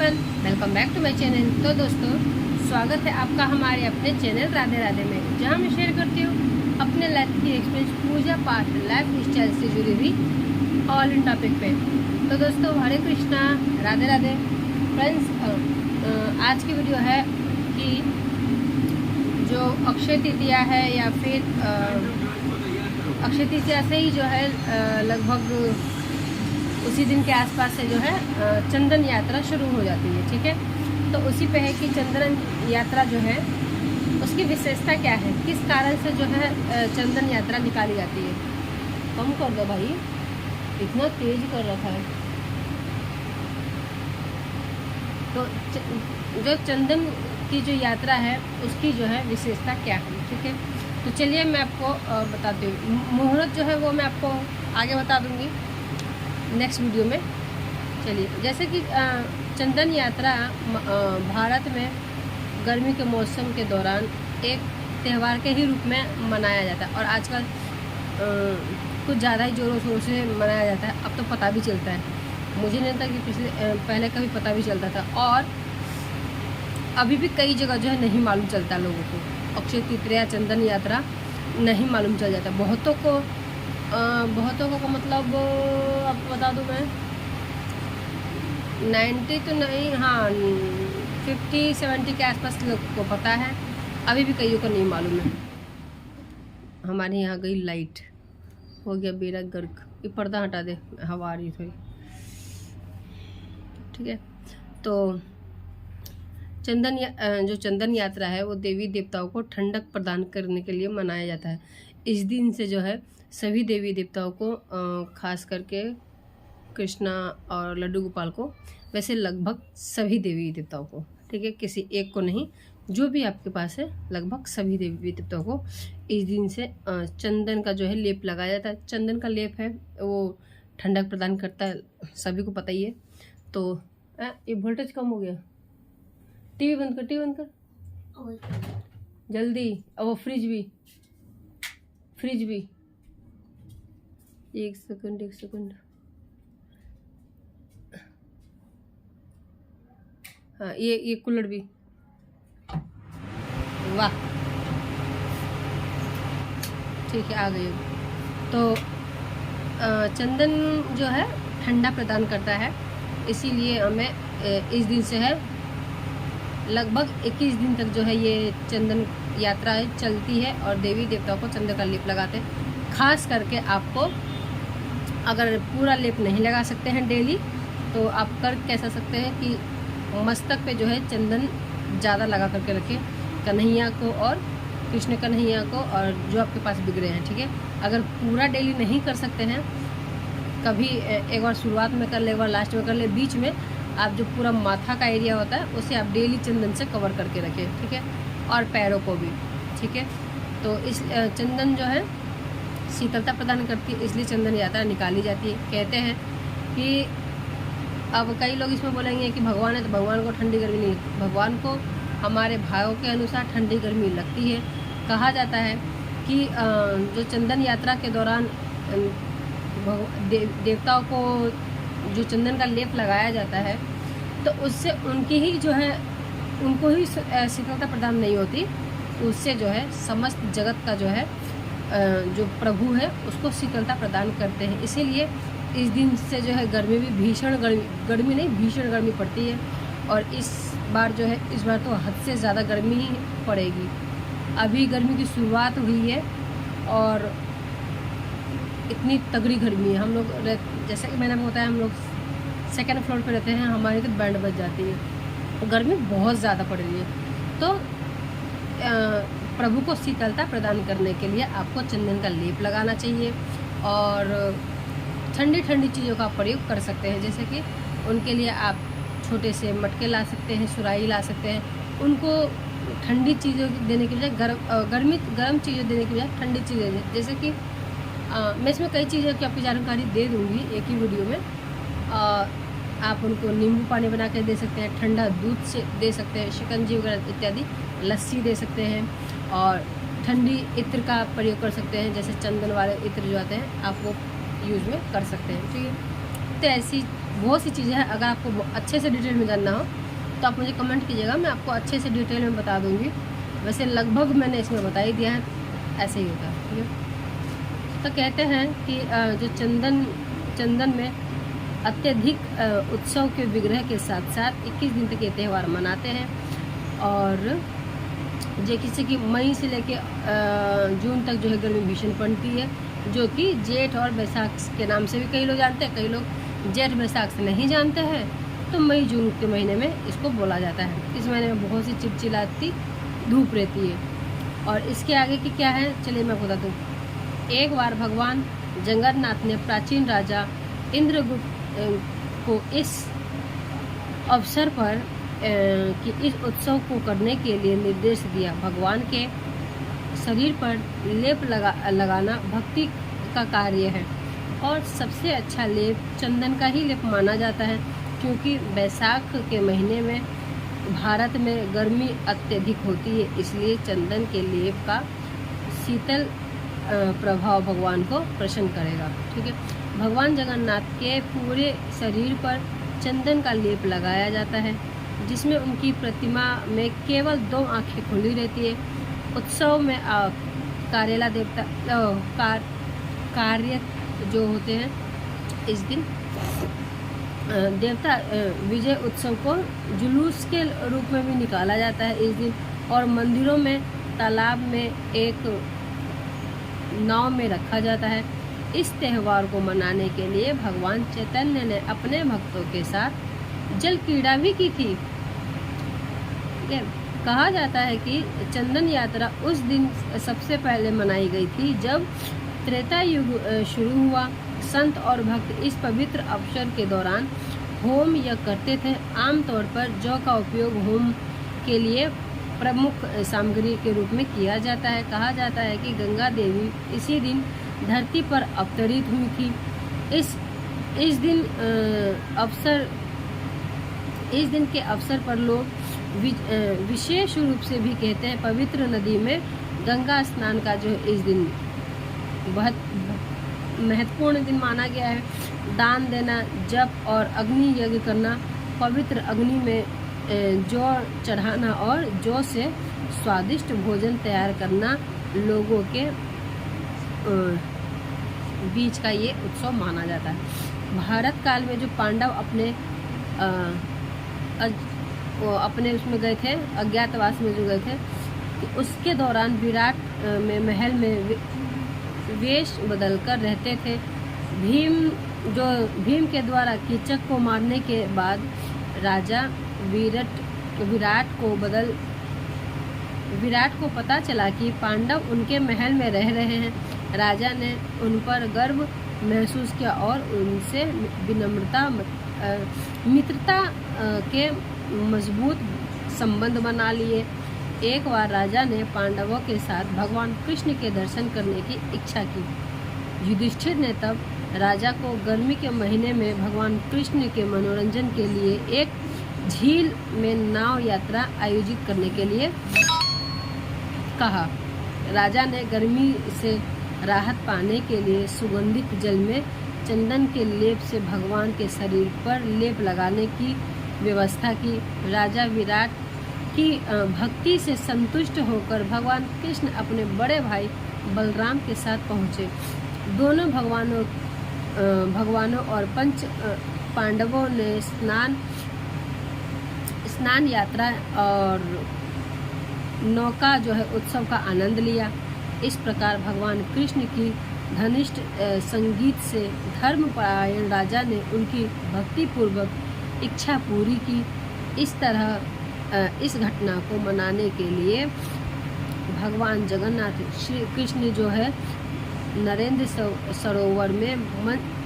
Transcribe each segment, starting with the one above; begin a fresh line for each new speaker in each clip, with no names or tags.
Everyone, welcome back to my channel. तो दोस्तों, स्वागत है आपका हमारे अपने चैनल राधे राधे में, जहां मैं शेयर करती हूँ अपने लाइफ की एक्सपीरियंस, पूजा पाठ, लाइफ स्टाइल से जुड़ी हुई ऑल इन टॉपिक पे। तो दोस्तों, हरे कृष्णा, राधे राधे फ्रेंड्स। आज की वीडियो है कि जो अक्षय तृतीया है या फिर अक्षय तृतीया से ही जो है लगभग उसी दिन के आसपास से जो है चंदन यात्रा शुरू हो जाती है। ठीक है, तो उसी पे है कि चंदन यात्रा जो है उसकी विशेषता क्या है, किस कारण से जो है चंदन यात्रा निकाली जाती है। कम कर दो भाई, इतना तेज कर रखा है। तो जो चंदन की जो यात्रा है उसकी जो है विशेषता क्या है। ठीक है, तो चलिए मैं आपको बताती हूँ। मुहूर्त जो है वो मैं आपको आगे बता दूँगी नेक्स्ट वीडियो में। चलिए, जैसे कि चंदन यात्रा भारत में गर्मी के मौसम के दौरान एक त्यौहार के ही रूप में मनाया जाता है, और आजकल कुछ ज़्यादा ही ज़ोरों शोरों से मनाया जाता है। अब तो पता भी चलता है, मुझे नहीं था कि पहले कभी पता भी चलता था, और अभी भी कई जगह जो है नहीं मालूम चलता लोगों को। अक्षय तृतीया चंदन यात्रा नहीं मालूम चल जाता बहुतों को मतलब आपको बता दूं मैं 90 तो नहीं, हाँ 50-70 के आसपास लोगों को पता है, अभी भी कईयों को नहीं मालूम है। हमारे यहाँ गई लाइट, हो गया बेड़ा गर्क। ये पर्दा हटा दे, हवा आ रही थोड़ी। ठीक है, तो जो चंदन यात्रा है वो देवी देवताओं को ठंडक प्रदान करने के लिए मनाया जाता है। इस दिन से जो है सभी देवी देवताओं को, खास करके कृष्णा और लड्डू गोपाल को, वैसे लगभग सभी देवी देवताओं को, ठीक है, किसी एक को नहीं, जो भी आपके पास है लगभग सभी देवी देवताओं को इस दिन से चंदन का जो है लेप लगाया जाता है। चंदन का लेप है वो ठंडक प्रदान करता है, सभी को पता ही है। तो ये वोल्टेज कम हो गया, टीवी बंद कर, टीवी बंद कर जल्दी। और वो फ्रिज भी एक सेकंड। हाँ, ये कूलर भी, वाह ठीक है, आ गई। तो चंदन जो है ठंडा प्रदान करता है, इसीलिए हमें इस दिन से है लगभग 21 दिन तक जो है ये चंदन यात्रा चलती है, और देवी देवताओं को चंदन का लेप लगाते हैं। खास करके आपको अगर पूरा लेप नहीं लगा सकते हैं डेली, तो आप कर कैसा सकते हैं कि मस्तक पे जो है चंदन ज़्यादा लगा करके रखें, कन्हैया को और कृष्ण कन्हैया को, और जो आपके पास बिगड़े हैं। ठीक है, अगर पूरा डेली नहीं कर सकते हैं, कभी एक बार शुरुआत में कर ले, एक बार लास्ट में कर ले, बीच में आप जो पूरा माथा का एरिया होता है उसे आप डेली चंदन से कवर करके रखें। ठीक है, और पैरों को भी। ठीक है, तो इस चंदन जो है शीतलता प्रदान करती है, इसलिए चंदन यात्रा निकाली जाती है। कहते हैं कि अब कई लोग इसमें बोलेंगे कि भगवान है तो भगवान को ठंडी गर्मी नहीं लगती। भगवान को हमारे भावों के अनुसार ठंडी गर्मी लगती है। कहा जाता है कि जो चंदन यात्रा के दौरान देवताओं को जो चंदन का लेप लगाया जाता है, तो उससे उनकी ही जो है उनको ही शीतलता प्रदान नहीं होती, उससे जो है समस्त जगत का जो है जो प्रभु है उसको शीतलता प्रदान करते हैं। इसीलिए इस दिन से जो है गर्मी भी भीषण गर्मी पड़ती है, और इस बार तो हद से ज़्यादा गर्मी ही पड़ेगी। अभी गर्मी की शुरुआत हुई है और इतनी तगड़ी गर्मी है। हम लोग जैसे कि मैंने बताया, हम लोग सेकंड फ्लोर पे रहते हैं, हमारी तो बैंड बज जाती है, तो गर्मी बहुत ज़्यादा पड़ रही है। तो प्रभु को शीतलता प्रदान करने के लिए आपको चंदन का लेप लगाना चाहिए, और ठंडी चीज़ों का प्रयोग कर सकते हैं। जैसे कि उनके लिए आप छोटे से मटके ला सकते हैं, सुराही ला सकते हैं। उनको ठंडी चीज़ों देने के बजाय गर्म चीज़ें देने के बजाय ठंडी चीज़ें दें। जैसे कि मैं इसमें कई चीज़ों की आपकी जानकारी दे दूँगी एक ही वीडियो में। आप उनको नींबू पानी बना के दे सकते हैं, ठंडा दूध से दे सकते हैं, शिकंजी वगैरह इत्यादि, लस्सी दे सकते हैं, और ठंडी इत्र का प्रयोग कर सकते हैं। जैसे चंदन वाले इत्र जो आते हैं, आप वो यूज़ में कर सकते हैं। ठीक है, तो ऐसी बहुत सी चीज़ें हैं। अगर आपको अच्छे से डिटेल में जानना हो तो आप मुझे कमेंट कीजिएगा, मैं आपको अच्छे से डिटेल में बता दूँगी। वैसे लगभग मैंने इसमें बता ही दिया है, ऐसे ही होता है, ठीक है। तो कहते हैं कि जो चंदन में अत्यधिक उत्सव के विग्रह के साथ साथ 21 दिन तक ये त्यौहार मनाते हैं। और जो किसी की मई से लेके जून तक जो है गर्मी भीषण पड़ती है, जो कि जेठ और बैसाख के नाम से भी कई लोग जानते हैं, कई लोग जेठ बैसाख से नहीं जानते हैं। तो मई जून के महीने में इसको बोला जाता है। इस महीने में बहुत सी चिलचिलाती धूप रहती है। और इसके आगे की क्या है, चलिए मैं बता दूँ। एक बार भगवान जगन्नाथ ने प्राचीन राजा इंद्रगुप्त को इस अवसर पर कि इस उत्सव को करने के लिए निर्देश दिया। भगवान के शरीर पर लेप लगाना भक्ति का कार्य है और सबसे अच्छा लेप चंदन का ही लेप माना जाता है, क्योंकि बैसाख के महीने में भारत में गर्मी अत्यधिक होती है, इसलिए चंदन के लेप का शीतल प्रभाव भगवान को प्रसन्न करेगा। ठीक है, भगवान जगन्नाथ के पूरे शरीर पर चंदन का लेप लगाया जाता है, जिसमें उनकी प्रतिमा में केवल 2 आंखें खुली रहती है। उत्सव में कारेला देवता कार्य जो होते हैं, इस दिन देवता विजय उत्सव को जुलूस के रूप में भी निकाला जाता है इस दिन। और मंदिरों में, तालाब में, एक नाव में रखा जाता है। इस त्यौहार को मनाने के लिए भगवान चैतन्य ने अपने भक्तों के साथ जल क्रीड़ा भी की थी। कहा जाता है कि चंदन यात्रा उस दिन सबसे पहले मनाई गई थी जब त्रेता युग शुरू हुआ। संत और भक्त इस पवित्र अवसर के दौरान होम यज्ञ करते थे। आमतौर पर जौ का उपयोग होम के लिए प्रमुख सामग्री के रूप में किया जाता है। कहा जाता है कि गंगा देवी इसी दिन धरती पर अवतरित हुई थी। इस दिन के अवसर पर लोग विशेष रूप से भी कहते हैं पवित्र नदी में गंगा स्नान का जो इस दिन बहुत महत्वपूर्ण दिन माना गया है। दान देना, जप और अग्नि यज्ञ करना, पवित्र अग्नि में जौ चढ़ाना और जौ से स्वादिष्ट भोजन तैयार करना लोगों के बीच का ये उत्सव माना जाता है। भारत काल में जो पांडव अपने उसमें गए थे, अज्ञातवास में जो गए थे, तो उसके दौरान विराट में महल में वेश बदलकर रहते थे। भीम के द्वारा कीचक को मारने के बाद राजा विराट को पता चला कि पांडव उनके महल में रह रहे हैं। राजा ने उन पर गर्व महसूस किया और उनसे मित्रता के मजबूत संबंध बना लिए। एक बार राजा ने पांडवों के साथ भगवान कृष्ण के दर्शन करने की इच्छा की। युधिष्ठिर ने तब राजा को गर्मी के महीने में भगवान कृष्ण के मनोरंजन के लिए एक झील में नाव यात्रा आयोजित करने के लिए कहा। राजा ने गर्मी से राहत पाने के लिए सुगंधित जल में चंदन के लेप से भगवान के शरीर पर लेप लगाने की व्यवस्था की। राजा विराट की भक्ति से संतुष्ट होकर भगवान कृष्ण अपने बड़े भाई बलराम के साथ पहुँचे। दोनों भगवानों और पंच पांडवों ने स्नान यात्रा और नौका जो है उत्सव का आनंद लिया। इस प्रकार भगवान कृष्ण की घनिष्ठ संगीत से धर्मपरायण राजा ने उनकी भक्तिपूर्वक इच्छा पूरी की। इस तरह इस घटना को मनाने के लिए भगवान जगन्नाथ श्री कृष्ण जो है नरेंद्र सरोवर में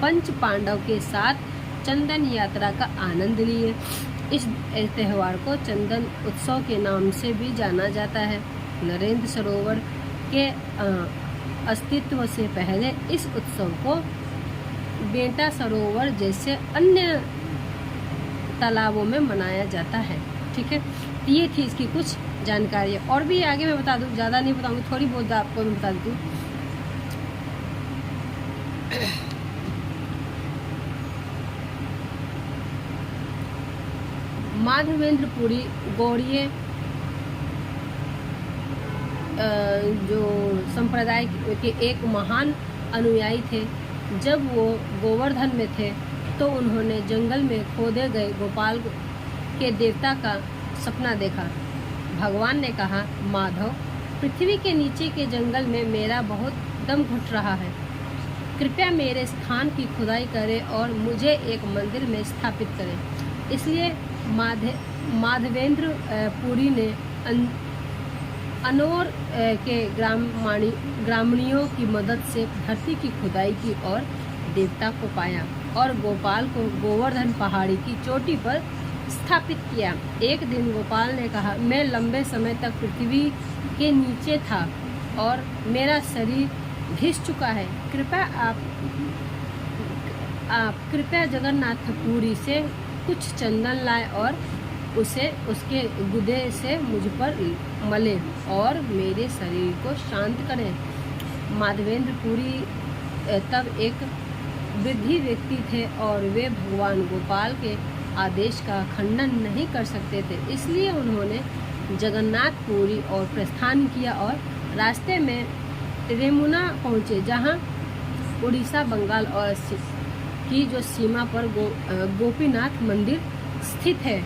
पंच पांडव के साथ चंदन यात्रा का आनंद लिए। इस त्यौहार को चंदन उत्सव के नाम से भी जाना जाता है। नरेंद्र सरोवर के अस्तित्व से पहले इस उत्सव को बेटा सरोवर जैसे अन्य तालाबों में मनाया जाता है। ठीक है, ये थी इसकी कुछ जानकारी। और भी आगे मैं बता दूँ, ज़्यादा नहीं बताऊँगी, थोड़ी बहुत आपको मैं बता देती हूँ। माधवेंद्र पुरी गौड़ीय जो संप्रदाय के एक महान अनुयायी थे। जब वो गोवर्धन में थे तो उन्होंने जंगल में खोदे गए गोपाल के देवता का सपना देखा। भगवान ने कहा, माधव, पृथ्वी के नीचे के जंगल में मेरा बहुत दम घुट रहा है, कृपया मेरे स्थान की खुदाई करें और मुझे एक मंदिर में स्थापित करें। इसलिए माधवेंद्र पुरी ने अनोर के ग्रामीणों की मदद से धरती की खुदाई की और देवता को पाया और गोपाल को गोवर्धन पहाड़ी की चोटी पर स्थापित किया। एक दिन गोपाल ने कहा, मैं लंबे समय तक पृथ्वी के नीचे था और मेरा शरीर घिस चुका है। कृपया जगन्नाथपुरी से कुछ चंदन लाए और उसे उसके गुदे से मुझ पर मले और मेरे शरीर को शांत करें। माधवेंद्र पुरी तब एक वृद्ध व्यक्ति थे और वे भगवान गोपाल के आदेश का खंडन नहीं कर सकते थे। इसलिए उन्होंने जगन्नाथपुरी और प्रस्थान किया और रास्ते में रेमुना पहुँचे, जहाँ उड़ीसा, बंगाल और की जो सीमा पर गोपीनाथ मंदिर स्थित है।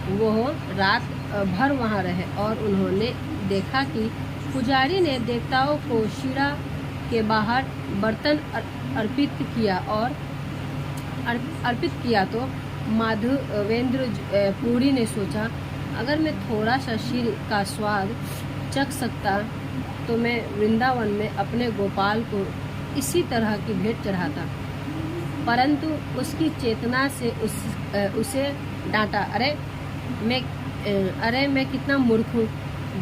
वो रात भर वहाँ रहे और उन्होंने देखा कि पुजारी ने देवताओं को शिरा के बाहर बर्तन अर्पित किया तो माधवेंद्र पुरी ने सोचा, अगर मैं थोड़ा सा शीर का स्वाद चख सकता तो मैं वृंदावन में अपने गोपाल को इसी तरह की भेंट चढ़ाता। परंतु उसकी चेतना से उसे डांटा, अरे मैं कितना मूर्ख हूँ।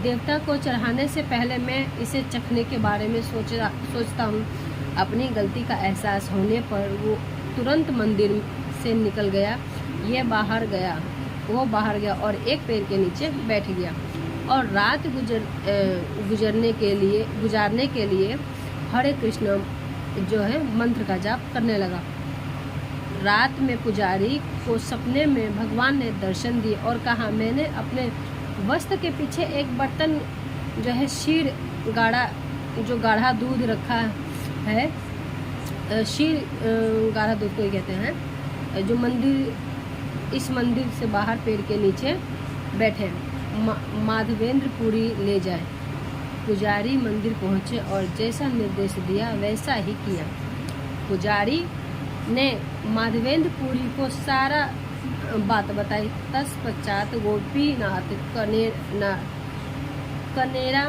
देवता को चढ़ाने से पहले मैं इसे चखने के बारे में सोचता हूँ। अपनी गलती का एहसास होने पर वो तुरंत मंदिर से निकल गया। वो बाहर गया और एक पेड़ के नीचे बैठ गया और रात गुजारने के लिए हरे कृष्ण जो है मंत्र का जाप करने लगा। रात में पुजारी को सपने में भगवान ने दर्शन दिए और कहा, मैंने अपने वस्त्र के पीछे एक बर्तन जो है शीर गाढ़ा दूध रखा है। शीर गाढ़ा दूध को ही कहते हैं। जो इस मंदिर से बाहर पेड़ के नीचे बैठे, माधवेंद्र पुरी ले जाए। पुजारी मंदिर पहुँचे और जैसा निर्देश दिया वैसा ही किया। पुजारी ने माधवेंद्र पुरी को सारा बात बताई। तत्पश्चात गोपीनाथ कनेरा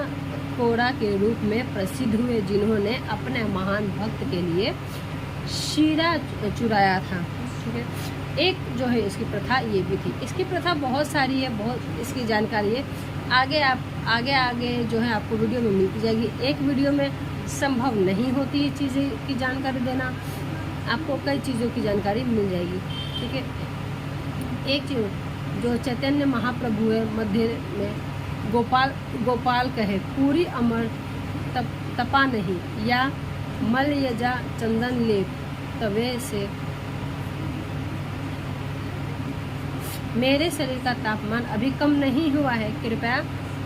कोड़ा के रूप में प्रसिद्ध हुए, जिन्होंने अपने महान भक्त के लिए शीरा चुराया था। ठीक है, एक जो है इसकी प्रथा ये भी थी। इसकी प्रथा बहुत सारी है, बहुत इसकी जानकारी है। आगे जो है आपको वीडियो में मिलती जाएगी। एक वीडियो में संभव नहीं होती ये चीज़ें की जानकारी देना, आपको कई चीज़ों की जानकारी मिल जाएगी। ठीक है, एक चीज़ जो चैतन्य महाप्रभु है मध्य में गोपाल कहे, पूरी अमर तपा नहीं या मल यजा चंदन लेप तवे से मेरे शरीर का तापमान अभी कम नहीं हुआ है। कृपया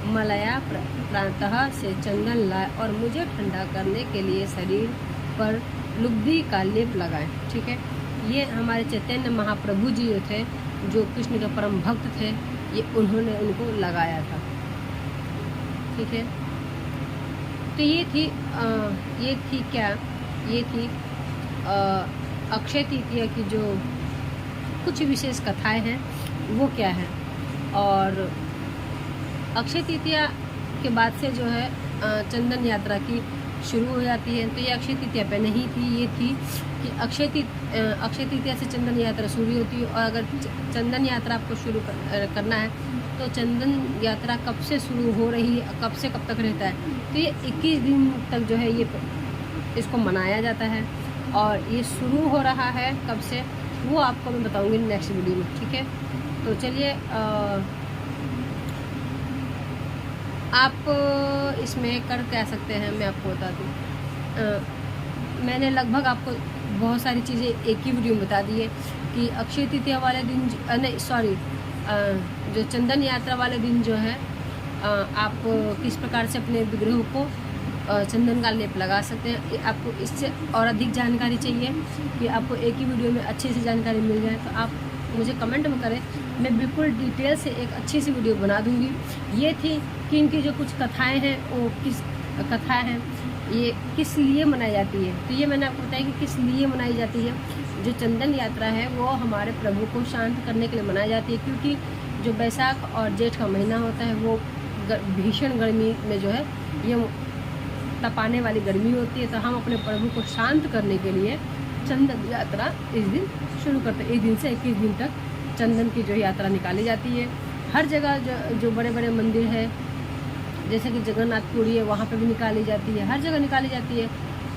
मलया प्रातः से चंदन लाए और मुझे ठंडा करने के लिए शरीर पर लुगदी का लेप लगाएं। ठीक है, ये हमारे चैतन्य महाप्रभु जी थे जो कृष्ण के परम भक्त थे, ये उन्होंने उनको लगाया था। ठीक है, तो ये थी अक्षय तृतीया की जो कुछ विशेष कथाएं हैं वो क्या है। और अक्षय तृतीया के बाद से जो है चंदन यात्रा की शुरू हो जाती है। तो ये अक्षय तृतीया पे नहीं थी, ये थी कि अक्षय तृतीया से चंदन यात्रा शुरू होती है। और अगर चंदन यात्रा आपको शुरू करना है तो चंदन यात्रा कब से शुरू हो रही है, कब से कब तक रहता है, तो ये 21 दिन तक जो है ये इसको मनाया जाता है। और ये शुरू हो रहा है कब से वो आपको मैं बताऊंगी नेक्स्ट वीडियो में। ठीक है, तो चलिए आप इसमें कर क्या सकते हैं मैं आपको बता दूँ। मैंने लगभग आपको बहुत सारी चीज़ें एक ही वीडियो में बता दी है कि अक्षय तृतीया वाले दिन जो चंदन यात्रा वाले दिन जो है आप किस प्रकार से अपने विग्रहों को चंदन का लेप लगा सकते हैं। आपको इससे और अधिक जानकारी चाहिए कि आपको एक ही वीडियो में अच्छी सी जानकारी मिल जाए तो आप मुझे कमेंट में करें, मैं बिल्कुल डिटेल से एक अच्छी सी वीडियो बना दूंगी। ये थी कि इनकी जो कुछ कथाएं हैं वो किस कथाएं हैं, ये किस लिए मनाई जाती है। तो ये मैंने आपको बताया कि किस लिए मनाई जाती है। जो चंदन यात्रा है वो हमारे प्रभु को शांत करने के लिए मनाई जाती है, क्योंकि जो बैसाख और जेठ का महीना होता है वो भीषण गर्मी में जो है ये तपाने वाली गर्मी होती है। तो हम अपने प्रभु को शांत करने के लिए चंदन यात्रा इस दिन शुरू करते हैं। 1 दिन से 21 दिन तक चंदन की जो यात्रा निकाली जाती है। हर जगह जो बड़े बड़े मंदिर है, जैसे कि जगन्नाथपुरी है, वहाँ पे भी निकाली जाती है। हर जगह निकाली जाती है।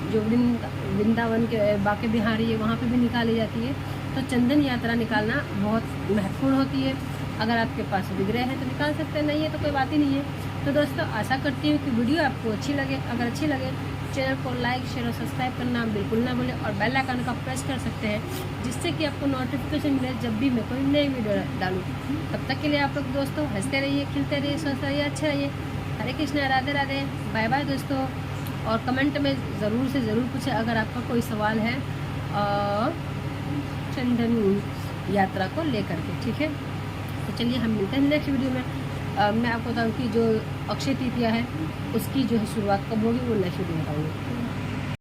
जो वृंदावन के बाके बिहारी है वहाँ पे भी निकाली जाती है। तो चंदन यात्रा निकालना बहुत महत्वपूर्ण होती है। अगर आपके पास विग्रह है तो निकाल सकते हैं, नहीं है तो कोई बात ही नहीं है। तो दोस्तों आशा करती हूँ कि वीडियो आपको अच्छी लगे। अगर अच्छी लगे चैनल को लाइक शेयर और सब्सक्राइब करना बिल्कुल ना भूलें और बेल आइकन का प्रेस कर सकते हैं, जिससे कि आपको नोटिफिकेशन मिले जब भी मैं कोई नई वीडियो डालूँ। तब तक के लिए आप लोग दोस्तों हंसते रहिए, खिलते रहिए, स्वस्थ रहिए, अच्छे रहिए। हरे कृष्ण, राधे राधे, बाय बाय दोस्तों। और कमेंट में ज़रूर से ज़रूर पूछें अगर आपका कोई सवाल है चंदन यात्रा को लेकर के, ठीक है। तो चलिए हम मिलते हैं नेक्स्ट वीडियो में। मैं आपको बताऊँ कि जो अक्षय तृतीया है उसकी जो है शुरुआत कब होगी वो नेक्स्ट वीडियो में बताऊँगी।